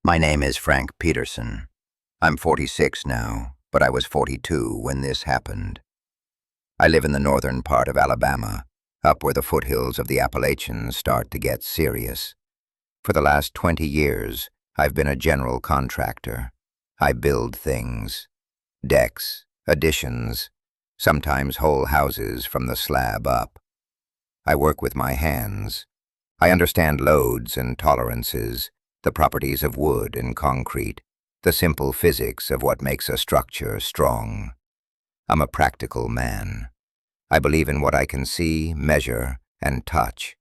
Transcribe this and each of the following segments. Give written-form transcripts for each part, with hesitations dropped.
My name is Frank Peterson. I'm 46 now, but I was 42 when this happened. I live in the northern part of Alabama, up where the foothills of the Appalachians start to get serious. For the last 20 years, I've been a general contractor. I build things, decks, additions, sometimes whole houses from the slab up. I work with my hands. I understand loads and tolerances, the properties of wood and concrete, the simple physics of what makes a structure strong. I'm a practical man. I believe in what I can see, measure, and touch.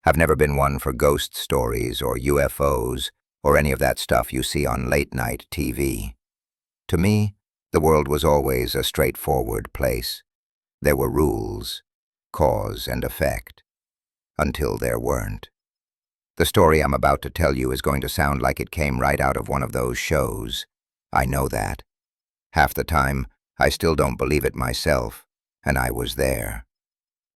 I've never been one for ghost stories or UFOs or any of that stuff you see on late-night TV. To me, the world was always a straightforward place. There were rules, cause and effect, until there weren't. The story I'm about to tell you is going to sound like it came right out of one of those shows. I know that. Half the time, I still don't believe it myself, and I was there.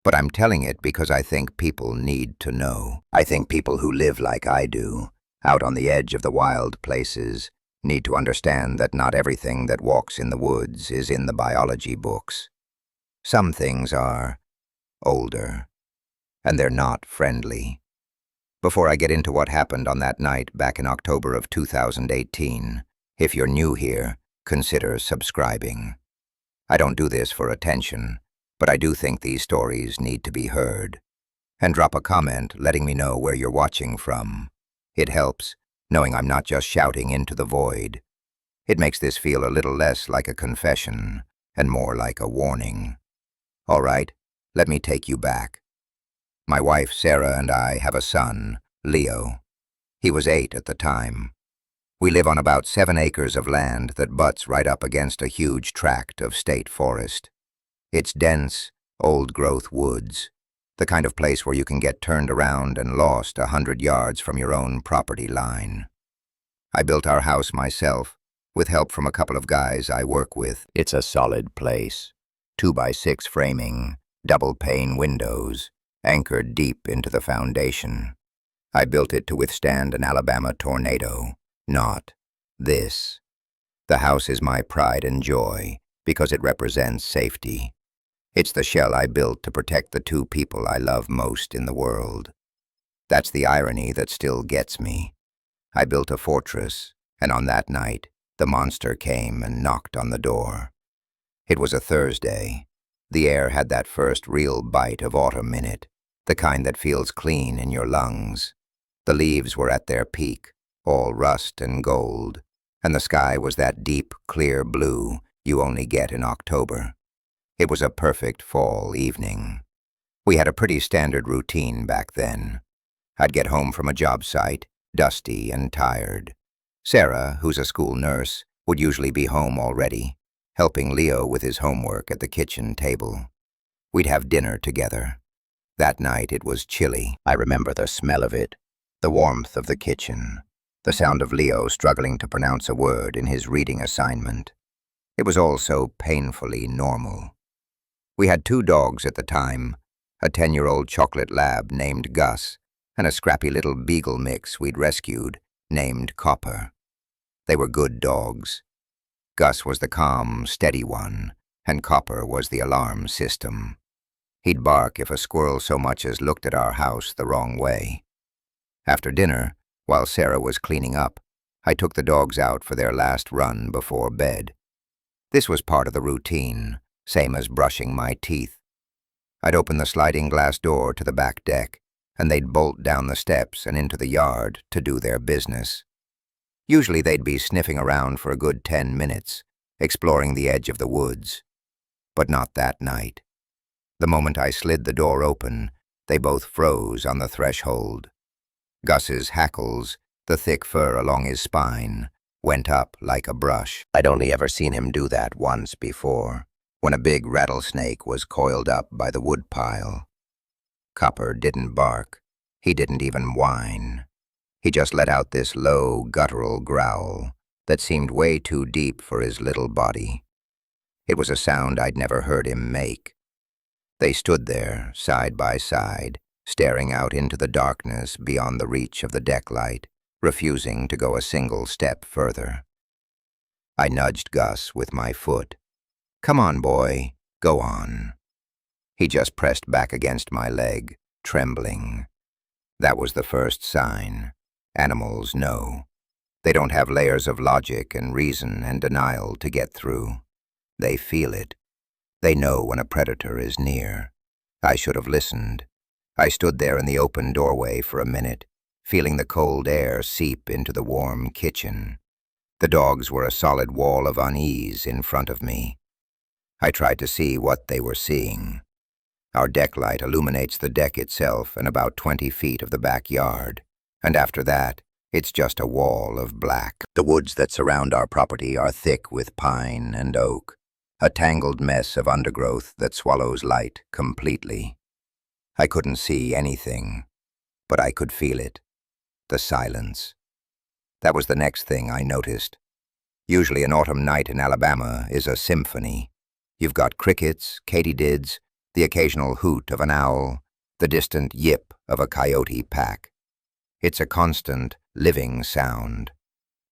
But I'm telling it because I think people need to know. I think people who live like I do, out on the edge of the wild places, need to understand that not everything that walks in the woods is in the biology books. Some things are older, and they're not friendly. Before I get into what happened on that night back in October of 2018, if you're new here, consider subscribing. I don't do this for attention, but I do think these stories need to be heard. And drop a comment letting me know where you're watching from. It helps, knowing I'm not just shouting into the void. It makes this feel a little less like a confession and more like a warning. All right, let me take you back. My wife, Sarah, and I have a son, Leo. He was 8 at the time. We live on about 7 acres of land that butts right up against a huge tract of state forest. It's dense, old-growth woods, the kind of place where you can get turned around and lost 100 yards from your own property line. I built our house myself, with help from a couple of guys I work with. It's a solid place. 2x6 framing, double-pane windows, anchored deep into the foundation. I built it to withstand an Alabama tornado, not this. The house is my pride and joy because it represents safety. It's the shell I built to protect the 2 people I love most in the world. That's the irony that still gets me. I built a fortress, and on that night, the monster came and knocked on the door. It was a Thursday. The air had that first real bite of autumn in it, the kind that feels clean in your lungs. The leaves were at their peak, all rust and gold, and the sky was that deep, clear blue you only get in October. It was a perfect fall evening. We had a pretty standard routine back then. I'd get home from a job site, dusty and tired. Sarah, who's a school nurse, would usually be home already, helping Leo with his homework at the kitchen table. We'd have dinner together. That night it was chilly. I remember the smell of it, the warmth of the kitchen, the sound of Leo struggling to pronounce a word in his reading assignment. It was all so painfully normal. We had 2 dogs at the time, a 10-year-old chocolate lab named Gus, and a scrappy little beagle mix we'd rescued named Copper. They were good dogs. Gus was the calm, steady one, and Copper was the alarm system. He'd bark if a squirrel so much as looked at our house the wrong way. After dinner, while Sarah was cleaning up, I took the dogs out for their last run before bed. This was part of the routine, same as brushing my teeth. I'd open the sliding glass door to the back deck, and they'd bolt down the steps and into the yard to do their business. Usually they'd be sniffing around for a good 10 minutes, exploring the edge of the woods. But not that night. The moment I slid the door open, they both froze on the threshold. Gus's hackles, the thick fur along his spine, went up like a brush. I'd only ever seen him do that once before, when a big rattlesnake was coiled up by the woodpile. Copper didn't bark. He didn't even whine. He just let out this low, guttural growl that seemed way too deep for his little body. It was a sound I'd never heard him make. They stood there, side by side, staring out into the darkness beyond the reach of the deck light, refusing to go a single step further. I nudged Gus with my foot. "Come on, boy, go on." He just pressed back against my leg, trembling. That was the first sign. Animals know. They don't have layers of logic and reason and denial to get through. They feel it. They know when a predator is near. I should have listened. I stood there in the open doorway for a minute, feeling the cold air seep into the warm kitchen. The dogs were a solid wall of unease in front of me. I tried to see what they were seeing. Our deck light illuminates the deck itself and about 20 feet of the backyard, and after that, it's just a wall of black. The woods that surround our property are thick with pine and oak, a tangled mess of undergrowth that swallows light completely. I couldn't see anything, but I could feel it. The silence. That was the next thing I noticed. Usually an autumn night in Alabama is a symphony. You've got crickets, katydids, the occasional hoot of an owl, the distant yip of a coyote pack. It's a constant, living sound.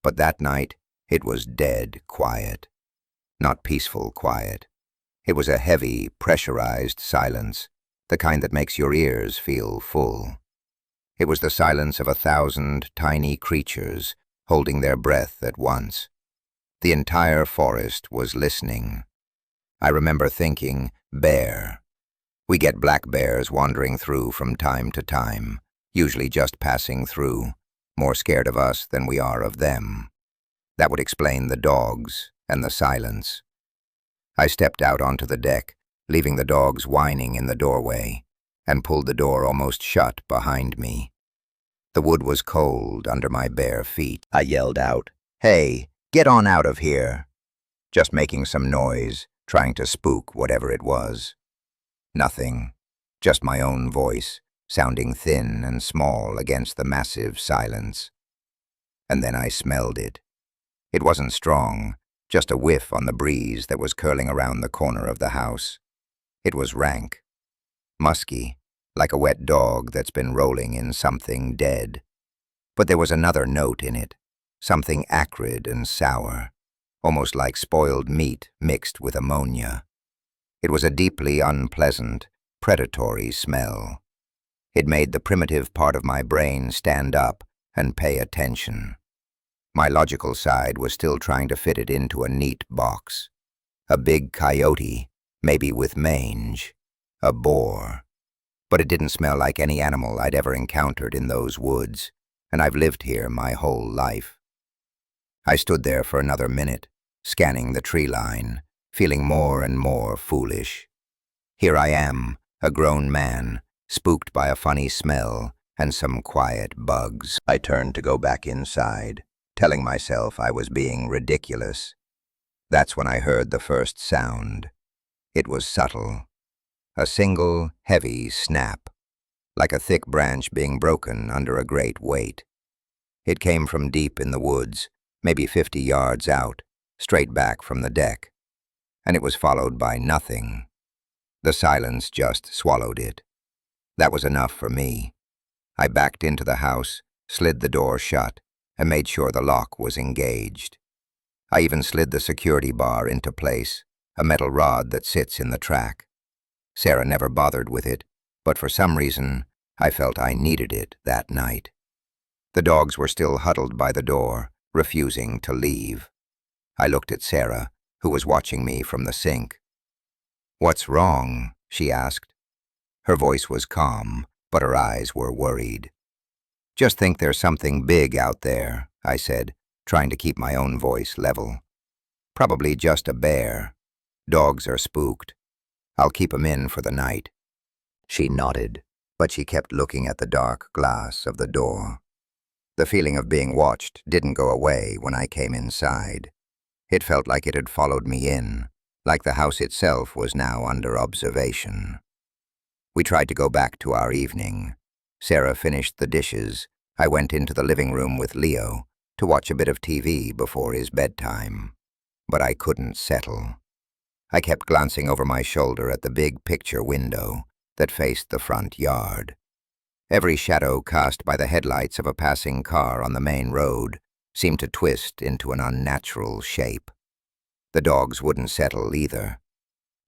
But that night, it was dead quiet. Not peaceful quiet. It was a heavy, pressurized silence, the kind that makes your ears feel full. It was the silence of 1,000 tiny creatures holding their breath at once. The entire forest was listening. I remember thinking, bear. We get black bears wandering through from time to time, usually just passing through, more scared of us than we are of them. That would explain the dogs and the silence. I stepped out onto the deck, leaving the dogs whining in the doorway, and pulled the door almost shut behind me. The wood was cold under my bare feet. I yelled out, "Hey, get on out of here!" Just making some noise, trying to spook whatever it was. Nothing, just my own voice, sounding thin and small against the massive silence. And then I smelled it. It wasn't strong, just a whiff on the breeze that was curling around the corner of the house. It was rank, musky, like a wet dog that's been rolling in something dead. But there was another note in it, something acrid and sour, almost like spoiled meat mixed with ammonia. It was a deeply unpleasant, predatory smell. It made the primitive part of my brain stand up and pay attention. My logical side was still trying to fit it into a neat box. A big coyote, maybe with mange. A boar. But it didn't smell like any animal I'd ever encountered in those woods, and I've lived here my whole life. I stood there for another minute, scanning the tree line, feeling more and more foolish. Here I am, a grown man, spooked by a funny smell and some quiet bugs. I turned to go back inside, telling myself I was being ridiculous. That's when I heard the first sound. It was subtle. A single, heavy snap, like a thick branch being broken under a great weight. It came from deep in the woods, maybe 50 yards out, straight back from the deck. And it was followed by nothing. The silence just swallowed it. That was enough for me. I backed into the house, slid the door shut, and made sure the lock was engaged. I even slid the security bar into place, a metal rod that sits in the track. Sarah never bothered with it, but for some reason, I felt I needed it that night. The dogs were still huddled by the door, refusing to leave. I looked at Sarah, who was watching me from the sink. "What's wrong?" she asked. Her voice was calm, but her eyes were worried. "Just think there's something big out there," I said, trying to keep my own voice level. "Probably just a bear. Dogs are spooked. I'll keep 'em in for the night." She nodded, but she kept looking at the dark glass of the door. The feeling of being watched didn't go away when I came inside. It felt like it had followed me in, like the house itself was now under observation. We tried to go back to our evening. Sarah finished the dishes. I went into the living room with Leo to watch a bit of TV before his bedtime. But I couldn't settle. I kept glancing over my shoulder at the big picture window that faced the front yard. Every shadow cast by the headlights of a passing car on the main road seemed to twist into an unnatural shape. The dogs wouldn't settle either.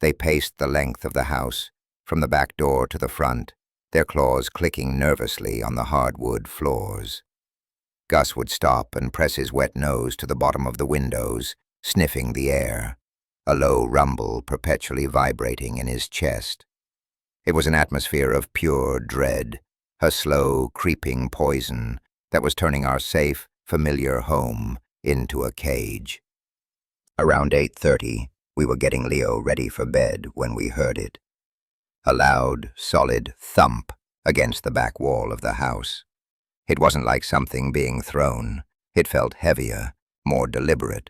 They paced the length of the house, from the back door to the front, their claws clicking nervously on the hardwood floors. Gus would stop and press his wet nose to the bottom of the windows, sniffing the air, a low rumble perpetually vibrating in his chest. It was an atmosphere of pure dread, a slow, creeping poison that was turning our safe, familiar home into a cage. Around 8:30, we were getting Leo ready for bed when we heard it. A loud, solid thump against the back wall of the house. It wasn't like something being thrown. It felt heavier, more deliberate.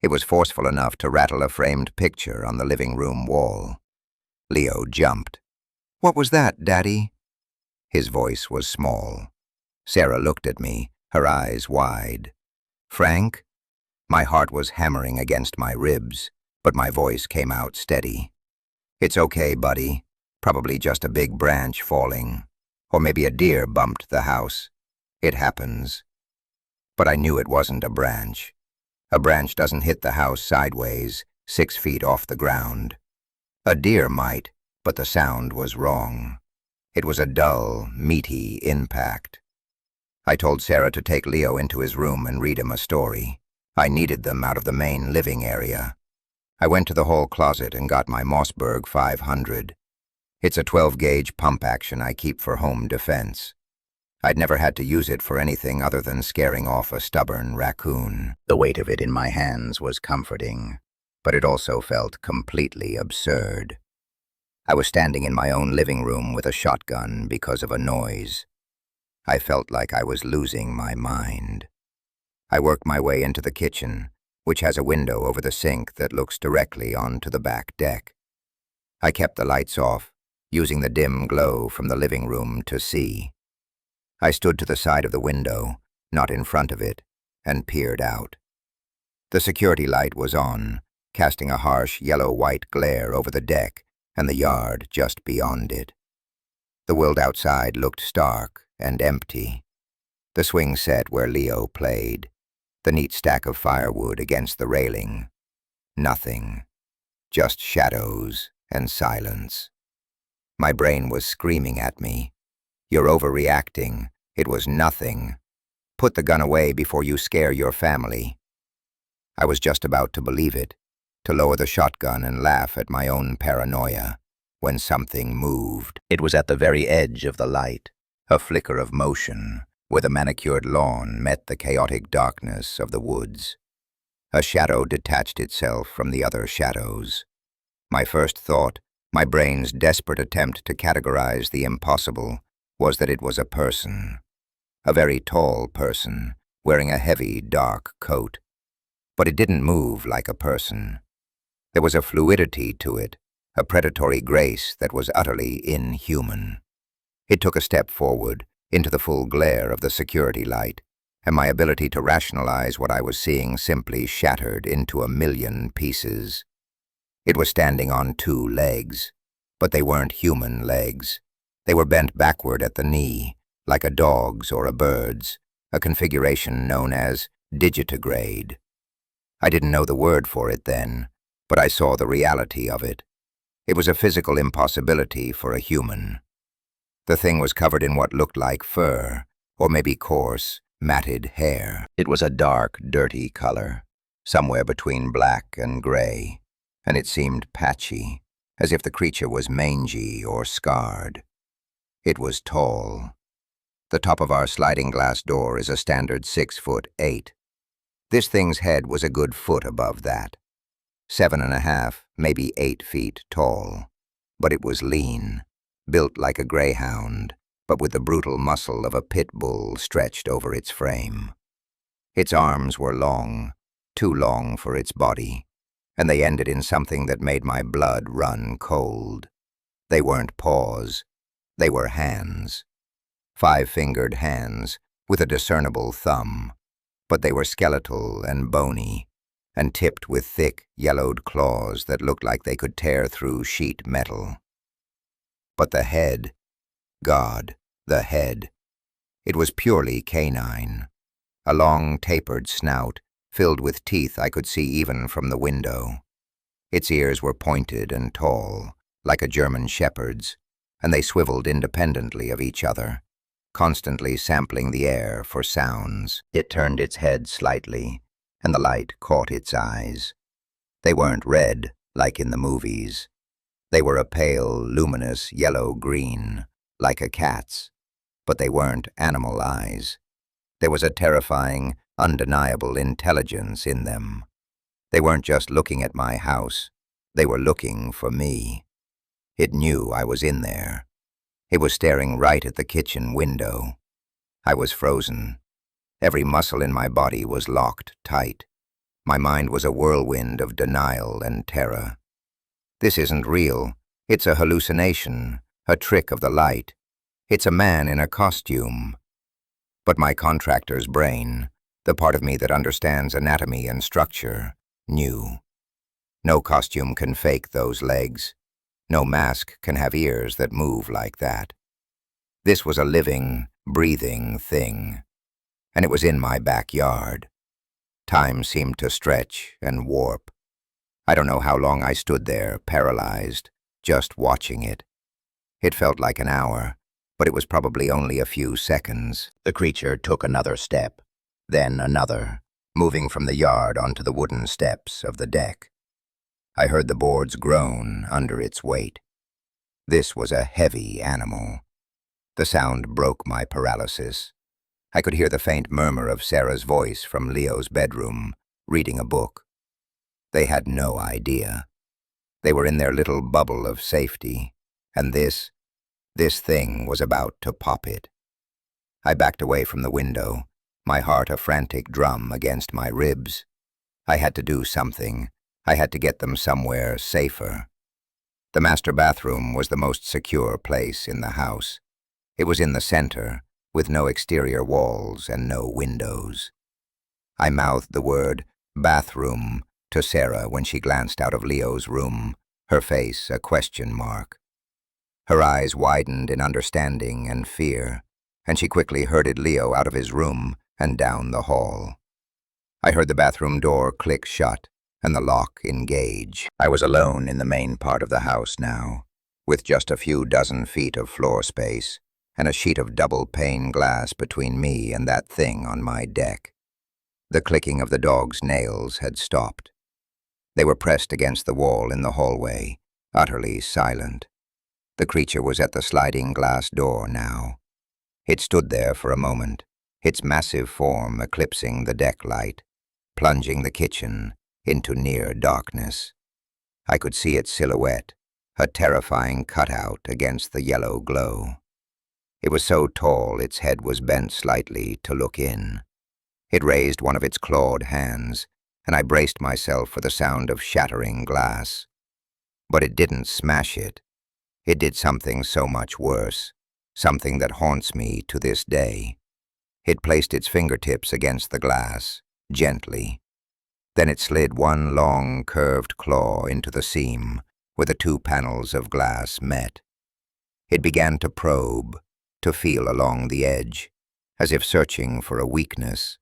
It was forceful enough to rattle a framed picture on the living room wall. Leo jumped. "What was that, Daddy?" His voice was small. Sarah looked at me, her eyes wide. "Frank?" My heart was hammering against my ribs, but my voice came out steady. "It's okay, buddy. Probably just a big branch falling. Or maybe a deer bumped the house. It happens." But I knew it wasn't a branch. A branch doesn't hit the house sideways, 6 feet off the ground. A deer might, but the sound was wrong. It was a dull, meaty impact. I told Sarah to take Leo into his room and read him a story. I needed them out of the main living area. I went to the hall closet and got my Mossberg 500. It's a 12-gauge pump action I keep for home defense. I'd never had to use it for anything other than scaring off a stubborn raccoon. The weight of it in my hands was comforting, but it also felt completely absurd. I was standing in my own living room with a shotgun because of a noise. I felt like I was losing my mind. I worked my way into the kitchen, which has a window over the sink that looks directly onto the back deck. I kept the lights off, using the dim glow from the living room to see. I stood to the side of the window, not in front of it, and peered out. The security light was on, casting a harsh yellow-white glare over the deck and the yard just beyond it. The world outside looked stark and empty. The swing set where Leo played, the neat stack of firewood against the railing. Nothing. Just shadows and silence. My brain was screaming at me. "You're overreacting. It was nothing. Put the gun away before you scare your family." I was just about to believe it, to lower the shotgun and laugh at my own paranoia, when something moved. It was at the very edge of the light, a flicker of motion, where the manicured lawn met the chaotic darkness of the woods. A shadow detached itself from the other shadows. My first thought, my brain's desperate attempt to categorize the impossible, was that it was a person. A very tall person, wearing a heavy, dark coat. But it didn't move like a person. There was a fluidity to it, a predatory grace that was utterly inhuman. It took a step forward, into the full glare of the security light, and my ability to rationalize what I was seeing simply shattered into a million pieces. It was standing on 2 legs, but they weren't human legs. They were bent backward at the knee, like a dog's or a bird's, a configuration known as digitigrade. I didn't know the word for it then, but I saw the reality of it. It was a physical impossibility for a human. The thing was covered in what looked like fur, or maybe coarse, matted hair. It was a dark, dirty color, somewhere between black and gray, and it seemed patchy, as if the creature was mangy or scarred. It was tall. The top of our sliding glass door is a standard 6'8". This thing's head was a good foot above that. 7.5, maybe 8 feet tall. But it was lean, built like a greyhound, but with the brutal muscle of a pit bull stretched over its frame. Its arms were long, too long for its body, and they ended in something that made my blood run cold. They weren't paws. They were hands. 5-fingered hands, with a discernible thumb, but they were skeletal and bony, and tipped with thick, yellowed claws that looked like they could tear through sheet metal. But the head, God, The head. It was purely canine. A long, tapered snout, filled with teeth I could see even from the window. Its ears were pointed and tall, like a German shepherd's, and they swiveled independently of each other, constantly sampling the air for sounds. It turned its head slightly, and the light caught its eyes. They weren't red, like in the movies. They were a pale, luminous yellow-green, like a cat's, but they weren't animal eyes. There was a terrifying, undeniable intelligence in them. They weren't just looking at my house, they were looking for me. It knew I was in there. It was staring right at the kitchen window. I was frozen. Every muscle in my body was locked tight. My mind was a whirlwind of denial and terror. This isn't real. It's a hallucination, a trick of the light. It's a man in a costume. But my contractor's brain, the part of me that understands anatomy and structure, knew. No costume can fake those legs. No mask can have ears that move like that. This was a living, breathing thing, and it was in my backyard. Time seemed to stretch and warp. I don't know how long I stood there, paralyzed, just watching it. It felt like an hour, but it was probably only a few seconds. The creature took another step, then another, moving from the yard onto the wooden steps of the deck. I heard the boards groan under its weight. This was a heavy animal. The sound broke my paralysis. I could hear the faint murmur of Sarah's voice from Leo's bedroom, reading a book. They had no idea. They were in their little bubble of safety, and this thing was about to pop it. I backed away from the window, my heart a frantic drum against my ribs. I had to do something. I had to get them somewhere safer. The master bathroom was the most secure place in the house. It was in the center, with no exterior walls and no windows. I mouthed the word bathroom to Sarah when she glanced out of Leo's room, her face a question mark. Her eyes widened in understanding and fear, and she quickly herded Leo out of his room and down the hall. I heard the bathroom door click shut and the lock engage. I was alone in the main part of the house now, with just a few dozen feet of floor space and a sheet of double-pane glass between me and that thing on my deck. The clicking of the dog's nails had stopped. They were pressed against the wall in the hallway, utterly silent. The creature was at the sliding glass door now. It stood there for a moment, its massive form eclipsing the deck light, plunging the kitchen into near darkness. I could see its silhouette, a terrifying cutout against the yellow glow. It was so tall its head was bent slightly to look in. It raised one of its clawed hands, and I braced myself for the sound of shattering glass. But it didn't smash it. It did something so much worse, something that haunts me to this day. It placed its fingertips against the glass, gently. Then it slid one long, curved claw into the seam where the two panels of glass met. It began to probe, to feel along the edge, as if searching for a weakness.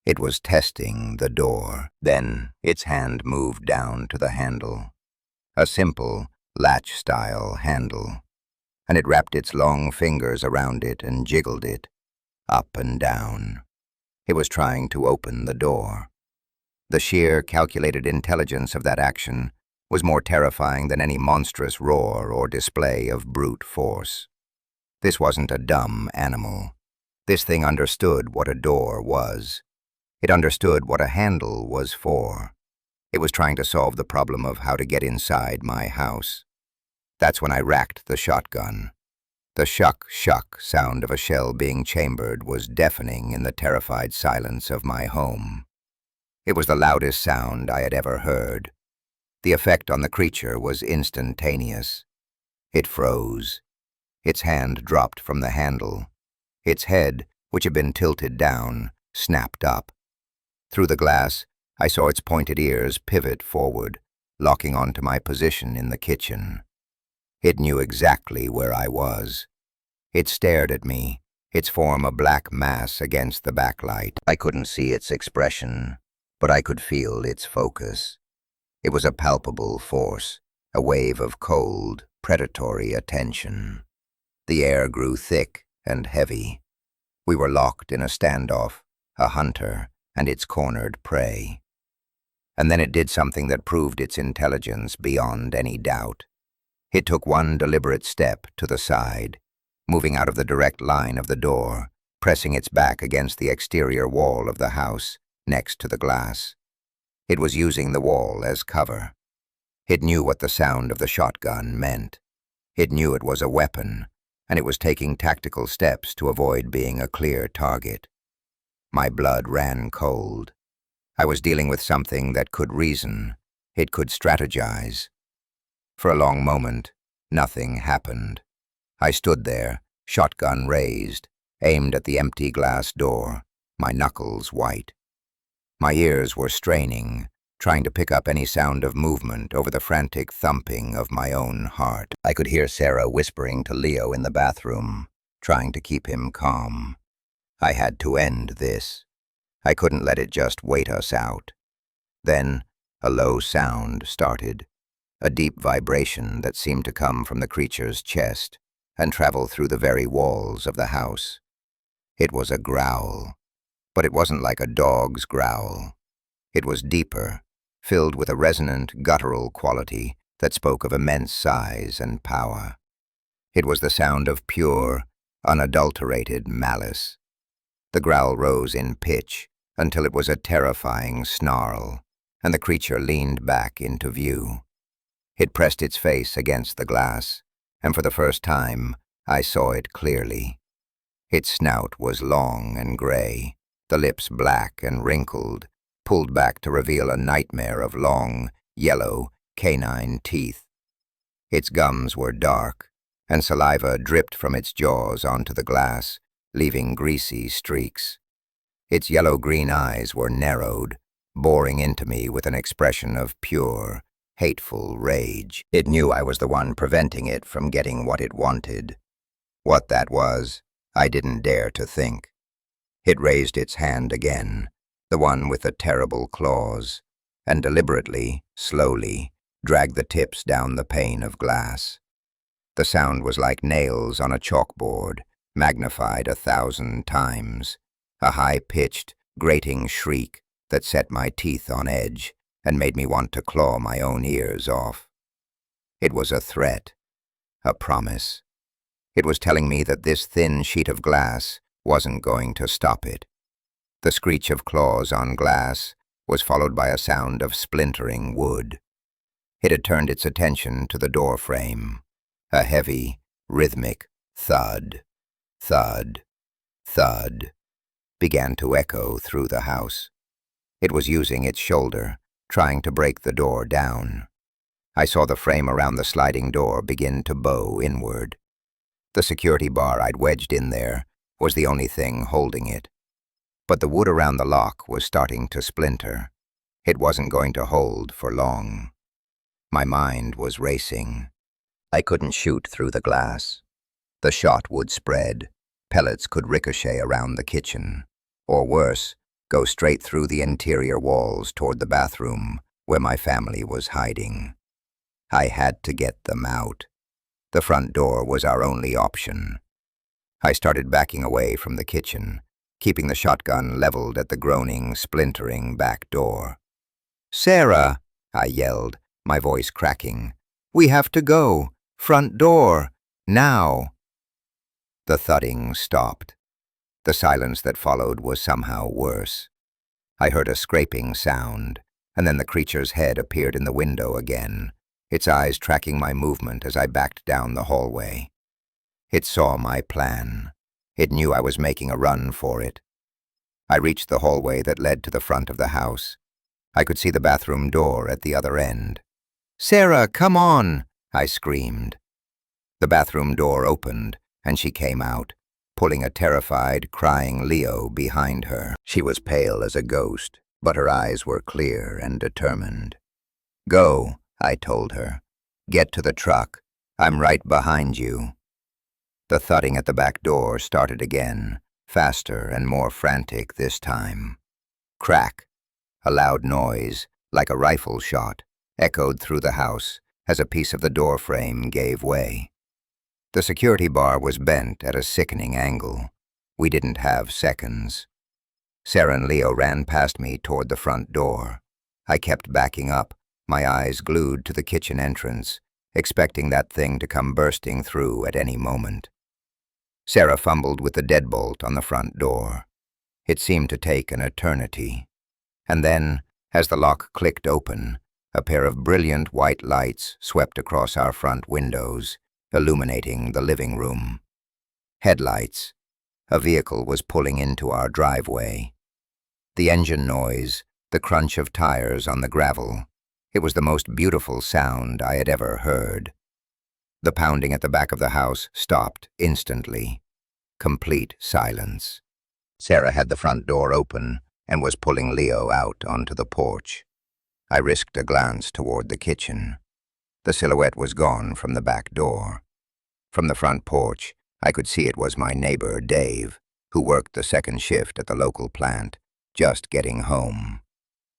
It was testing the door. Then its hand moved down to the handle, a simple, latch-style handle, and it wrapped its long fingers around it and jiggled it, up and down. It was trying to open the door. The sheer, calculated intelligence of that action was more terrifying than any monstrous roar or display of brute force. This wasn't a dumb animal. This thing understood what a door was. It understood what a handle was for. It was trying to solve the problem of how to get inside my house. That's when I racked the shotgun. The shuck-shuck sound of a shell being chambered was deafening in the terrified silence of my home. It was the loudest sound I had ever heard. The effect on the creature was instantaneous. It froze. Its hand dropped from the handle. Its head, which had been tilted down, snapped up. Through the glass, I saw its pointed ears pivot forward, locking onto my position in the kitchen. It knew exactly where I was. It stared at me, its form a black mass against the backlight. I couldn't see its expression, but I could feel its focus. It was a palpable force, a wave of cold, predatory attention. The air grew thick and heavy. We were locked in a standoff, a hunter and its cornered prey. And then it did something that proved its intelligence beyond any doubt. It took one deliberate step to the side, moving out of the direct line of the door, pressing its back against the exterior wall of the house, next to the glass. It was using the wall as cover. It knew what the sound of the shotgun meant. It knew it was a weapon, and it was taking tactical steps to avoid being a clear target. My blood ran cold. I was dealing with something that could reason. It could strategize. For a long moment, nothing happened. I stood there, shotgun raised, aimed at the empty glass door, my knuckles white. My ears were straining, trying to pick up any sound of movement over the frantic thumping of my own heart. I could hear Sarah whispering to Leo in the bathroom, trying to keep him calm. I had to end this. I couldn't let it just wait us out. Then, a low sound started, a deep vibration that seemed to come from the creature's chest and travel through the very walls of the house. It was a growl, but it wasn't like a dog's growl. It was deeper, filled with a resonant, guttural quality that spoke of immense size and power. It was the sound of pure, unadulterated malice. The growl rose in pitch until it was a terrifying snarl, and the creature leaned back into view. It pressed its face against the glass, and for the first time, I saw it clearly. Its snout was long and gray, the lips black and wrinkled, pulled back to reveal a nightmare of long, yellow, canine teeth. Its gums were dark, and saliva dripped from its jaws onto the glass, leaving greasy streaks. Its yellow-green eyes were narrowed, boring into me with an expression of pure, hateful rage. It knew I was the one preventing it from getting what it wanted. What that was, I didn't dare to think. It raised its hand again, the one with the terrible claws, and deliberately, slowly, dragged the tips down the pane of glass. The sound was like nails on a chalkboard, magnified 1,000 times, a high-pitched, grating shriek that set my teeth on edge and made me want to claw my own ears off. It was a threat, a promise. It was telling me that this thin sheet of glass wasn't going to stop it. The screech of claws on glass was followed by a sound of splintering wood. It had turned its attention to the door frame. A heavy, rhythmic thud, thud, thud began to echo through the house. It was using its shoulder, trying to break the door down. I saw the frame around the sliding door begin to bow inward. The security bar I'd wedged in there was the only thing holding it. But the wood around the lock was starting to splinter. It wasn't going to hold for long. My mind was racing. I couldn't shoot through the glass. The shot would spread. Pellets could ricochet around the kitchen. Or worse, go straight through the interior walls toward the bathroom where my family was hiding. I had to get them out. The front door was our only option. I started backing away from the kitchen, keeping the shotgun leveled at the groaning, splintering back door. "Sarah," I yelled, my voice cracking. "We have to go. Front door. Now." The thudding stopped. The silence that followed was somehow worse. I heard a scraping sound, and then the creature's head appeared in the window again, its eyes tracking my movement as I backed down the hallway. It saw my plan. It knew I was making a run for it. I reached the hallway that led to the front of the house. I could see the bathroom door at the other end. "Sarah, come on!" I screamed. The bathroom door opened, and she came out, pulling a terrified, crying Leo behind her. She was pale as a ghost, but her eyes were clear and determined. "Go," I told her. "Get to the truck. I'm right behind you." The thudding at the back door started again, faster and more frantic this time. Crack! A loud noise, like a rifle shot, echoed through the house as a piece of the door frame gave way. The security bar was bent at a sickening angle. We didn't have seconds. Sarah and Leo ran past me toward the front door. I kept backing up, my eyes glued to the kitchen entrance, expecting that thing to come bursting through at any moment. Sarah fumbled with the deadbolt on the front door. It seemed to take an eternity. And then, as the lock clicked open, a pair of brilliant white lights swept across our front windows, illuminating the living room. Headlights. A vehicle was pulling into our driveway. The engine noise, the crunch of tires on the gravel, it was the most beautiful sound I had ever heard. The pounding at the back of the house stopped instantly. Complete silence. Sarah had the front door open and was pulling Leo out onto the porch. I risked a glance toward the kitchen. The silhouette was gone from the back door. From the front porch, I could see it was my neighbor, Dave, who worked the second shift at the local plant, just getting home.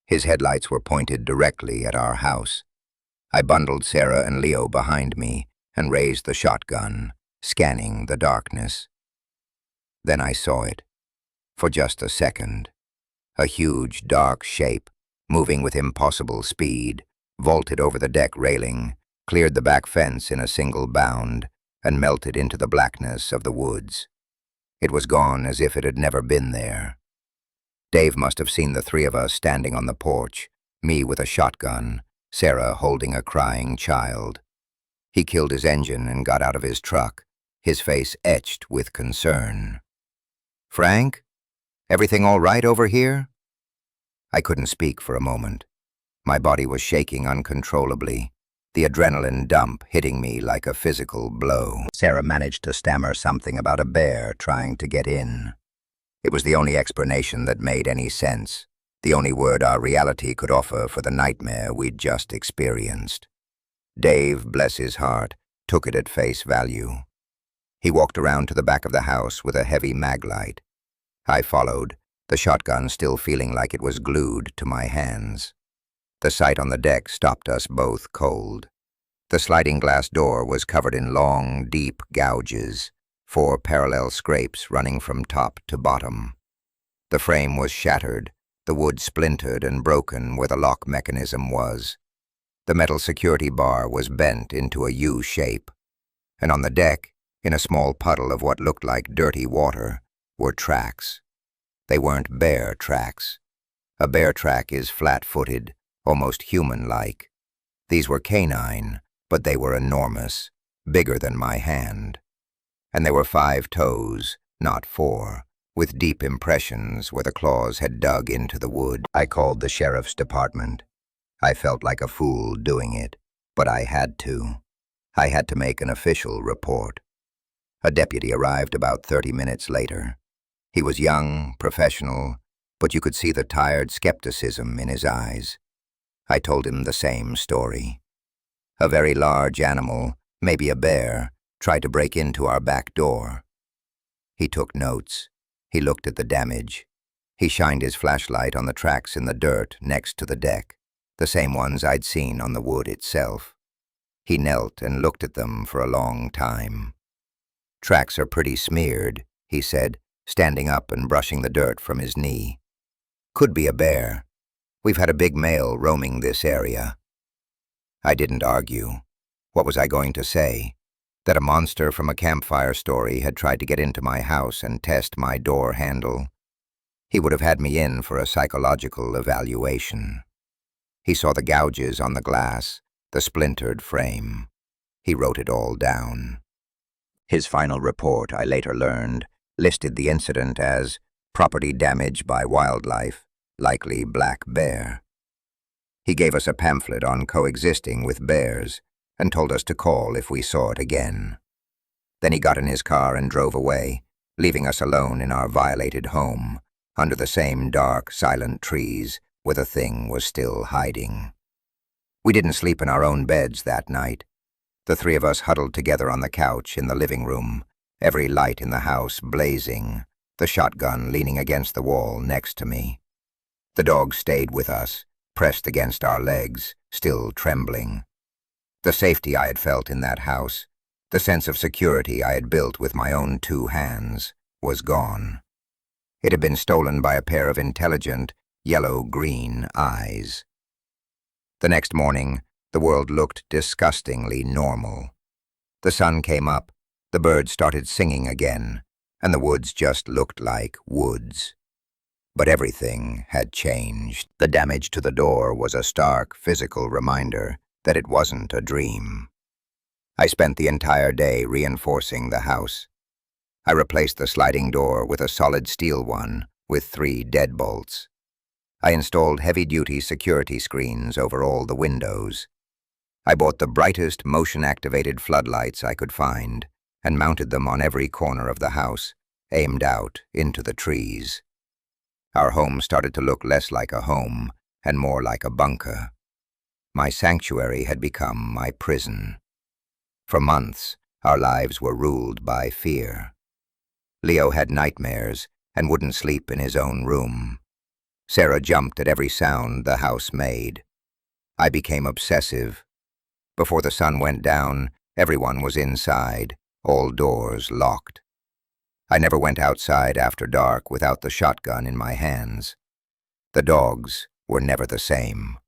His headlights were pointed directly at our house. I bundled Sarah and Leo behind me and raised the shotgun, scanning the darkness. Then I saw it. For just a second. A huge, dark shape, moving with impossible speed, vaulted over the deck railing, cleared the back fence in a single bound, and melted into the blackness of the woods. It was gone as if it had never been there. Dave must have seen the three of us standing on the porch, me with a shotgun, Sarah holding a crying child. He killed his engine and got out of his truck, his face etched with concern. "Frank? Everything all right over here?" I couldn't speak for a moment. My body was shaking uncontrollably, the adrenaline dump hitting me like a physical blow. Sarah managed to stammer something about a bear trying to get in. It was the only explanation that made any sense, the only word our reality could offer for the nightmare we'd just experienced. Dave, bless his heart, took it at face value. He walked around to the back of the house with a heavy mag light. I followed, the shotgun still feeling like it was glued to my hands. The sight on the deck stopped us both cold. The sliding glass door was covered in long, deep gouges, 4 parallel scrapes running from top to bottom. The frame was shattered, the wood splintered and broken where the lock mechanism was. The metal security bar was bent into a U shape, and on the deck, in a small puddle of what looked like dirty water, were tracks. They weren't bear tracks. A bear track is flat-footed, almost human-like. These were canine, but they were enormous, bigger than my hand. And there were 5 toes, not 4, with deep impressions where the claws had dug into the wood. I called the sheriff's department. I felt like a fool doing it, but I had to. I had to make an official report. A deputy arrived about 30 minutes later. He was young, professional, but you could see the tired skepticism in his eyes. I told him the same story. A very large animal, maybe a bear, tried to break into our back door. He took notes. He looked at the damage. He shined his flashlight on the tracks in the dirt next to the deck, the same ones I'd seen on the wood itself. He knelt and looked at them for a long time. "Tracks are pretty smeared," he said, standing up and brushing the dirt from his knee. "Could be a bear. We've had a big male roaming this area." I didn't argue. What was I going to say? That a monster from a campfire story had tried to get into my house and test my door handle? He would have had me in for a psychological evaluation. He saw the gouges on the glass, the splintered frame. He wrote it all down. His final report, I later learned, listed the incident as property damage by wildlife, likely black bear. He gave us a pamphlet on coexisting with bears and told us to call if we saw it again. Then he got in his car and drove away, leaving us alone in our violated home, under the same dark, silent trees where the thing was still hiding. We didn't sleep in our own beds that night. The 3 of us huddled together on the couch in the living room, every light in the house blazing, the shotgun leaning against the wall next to me. The dog stayed with us, pressed against our legs, still trembling. The safety I had felt in that house, the sense of security I had built with my own 2 hands, was gone. It had been stolen by a pair of intelligent, yellow-green eyes. The next morning, the world looked disgustingly normal. The sun came up, the birds started singing again, and the woods just looked like woods. But everything had changed. The damage to the door was a stark physical reminder that it wasn't a dream. I spent the entire day reinforcing the house. I replaced the sliding door with a solid steel one with 3 deadbolts. I installed heavy-duty security screens over all the windows. I bought the brightest motion-activated floodlights I could find and mounted them on every corner of the house, aimed out into the trees. Our home started to look less like a home and more like a bunker. My sanctuary had become my prison. For months, our lives were ruled by fear. Leo had nightmares and wouldn't sleep in his own room. Sarah jumped at every sound the house made. I became obsessive. Before the sun went down, everyone was inside, all doors locked. I never went outside after dark without the shotgun in my hands. The dogs were never the same.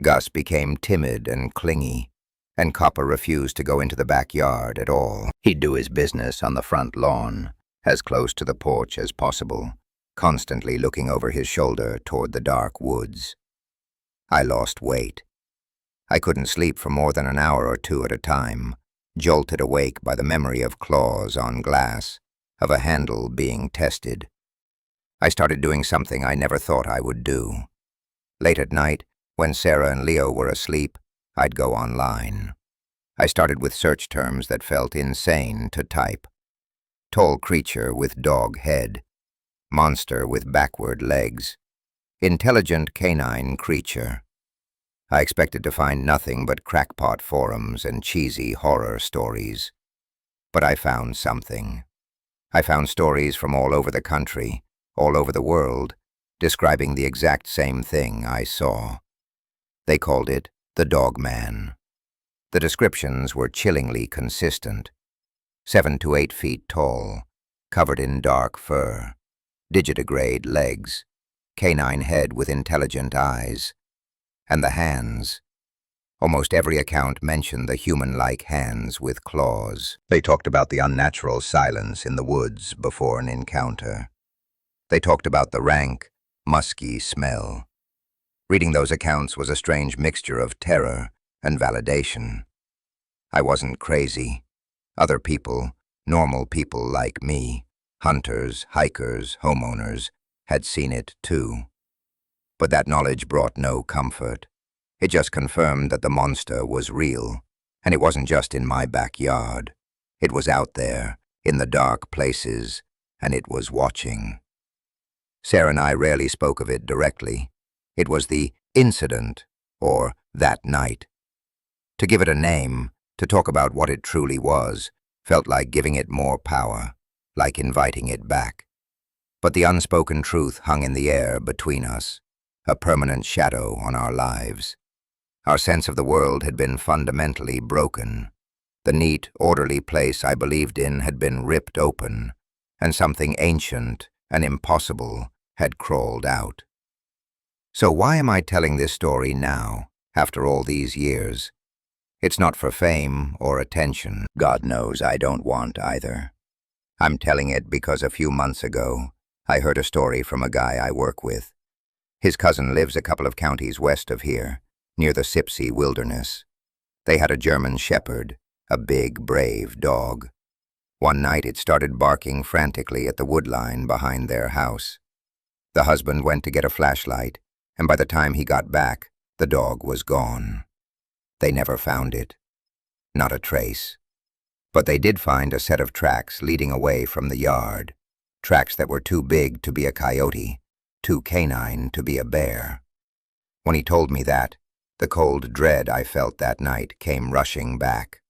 Gus became timid and clingy, and Copper refused to go into the backyard at all. He'd do his business on the front lawn, as close to the porch as possible, constantly looking over his shoulder toward the dark woods. I lost weight. I couldn't sleep for more than an hour or 2 at a time, jolted awake by the memory of claws on glass, of a handle being tested. I started doing something I never thought I would do. Late at night, when Sarah and Leo were asleep, I'd go online. I started with search terms that felt insane to type. Tall creature with dog head, monster with backward legs, intelligent canine creature. I expected to find nothing but crackpot forums and cheesy horror stories. But I found something. I found stories from all over the country, all over the world, describing the exact same thing I saw. They called it the Dogman. The descriptions were chillingly consistent. 7 to 8 feet tall, covered in dark fur, digitigrade legs, canine head with intelligent eyes, and the hands. Almost every account mentioned the human-like hands with claws. They talked about the unnatural silence in the woods before an encounter. They talked about the rank, musky smell. Reading those accounts was a strange mixture of terror and validation. I wasn't crazy. Other people, normal people like me, hunters, hikers, homeowners, had seen it too. But that knowledge brought no comfort. It just confirmed that the monster was real, and it wasn't just in my backyard. It was out there, in the dark places, and it was watching. Sarah and I rarely spoke of it directly. It was the incident, or that night. To give it a name, to talk about what it truly was, felt like giving it more power, like inviting it back. But the unspoken truth hung in the air between us, a permanent shadow on our lives. Our sense of the world had been fundamentally broken. The neat, orderly place I believed in had been ripped open, and something ancient and impossible had crawled out. So why am I telling this story now, after all these years? It's not for fame or attention. God knows I don't want either. I'm telling it because a few months ago, I heard a story from a guy I work with. His cousin lives a couple of counties west of here, near the Sipsey Wilderness. They had a German shepherd, a big, brave dog. One night it started barking frantically at the woodline behind their house. The husband went to get a flashlight, and by the time he got back, the dog was gone. They never found it. Not a trace. But they did find a set of tracks leading away from the yard, tracks that were too big to be a coyote, too canine to be a bear. When he told me that, the cold dread I felt that night came rushing back.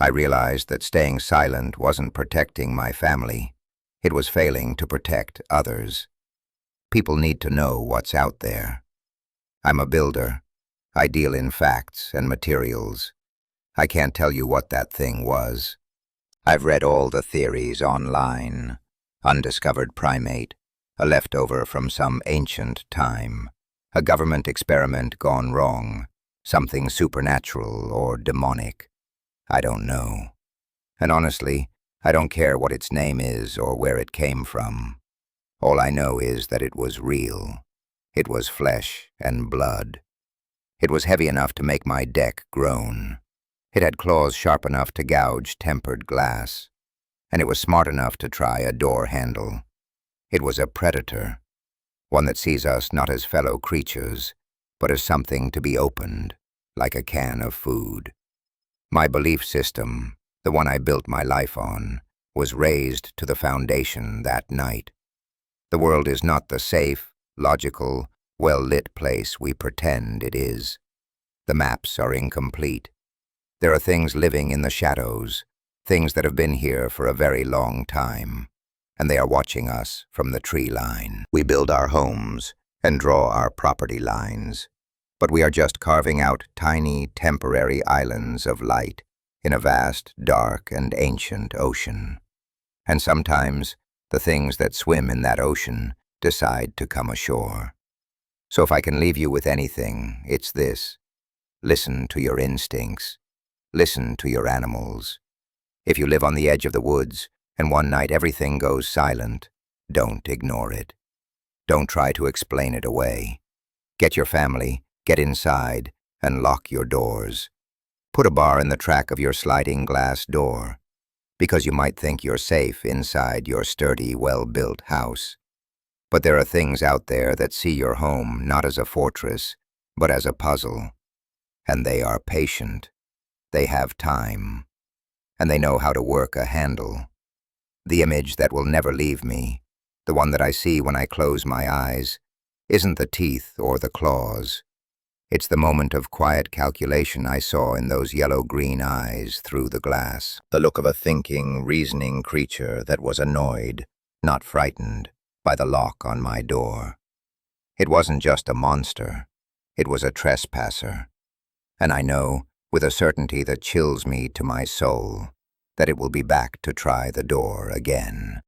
I realized that staying silent wasn't protecting my family. It was failing to protect others. People need to know what's out there. I'm a builder. I deal in facts and materials. I can't tell you what that thing was. I've read all the theories online. Undiscovered primate, a leftover from some ancient time, a government experiment gone wrong, something supernatural or demonic. I don't know. And honestly, I don't care what its name is or where it came from. All I know is that it was real. It was flesh and blood. It was heavy enough to make my deck groan. It had claws sharp enough to gouge tempered glass. And it was smart enough to try a door handle. It was a predator, one that sees us not as fellow creatures, but as something to be opened, like a can of food. My belief system, the one I built my life on, was raised to the foundation that night. The world is not the safe, logical, well-lit place we pretend it is. The maps are incomplete. There are things living in the shadows, things that have been here for a very long time, and they are watching us from the tree line. We build our homes and draw our property lines, but we are just carving out tiny, temporary islands of light in a vast, dark, and ancient ocean. And sometimes, the things that swim in that ocean decide to come ashore. So if I can leave you with anything, it's this. Listen to your instincts. Listen to your animals. If you live on the edge of the woods, and one night everything goes silent, don't ignore it. Don't try to explain it away. Get your family, get inside, and lock your doors. Put a bar in the track of your sliding glass door, because you might think you're safe inside your sturdy, well-built house. But there are things out there that see your home not as a fortress, but as a puzzle. And they are patient. They have time. And they know how to work a handle. The image that will never leave me, the one that I see when I close my eyes, isn't the teeth or the claws. It's the moment of quiet calculation I saw in those yellow-green eyes through the glass. The look of a thinking, reasoning creature that was annoyed, not frightened, by the lock on my door. It wasn't just a monster. It was a trespasser. And I know, with a certainty that chills me to my soul, that it will be back to try the door again.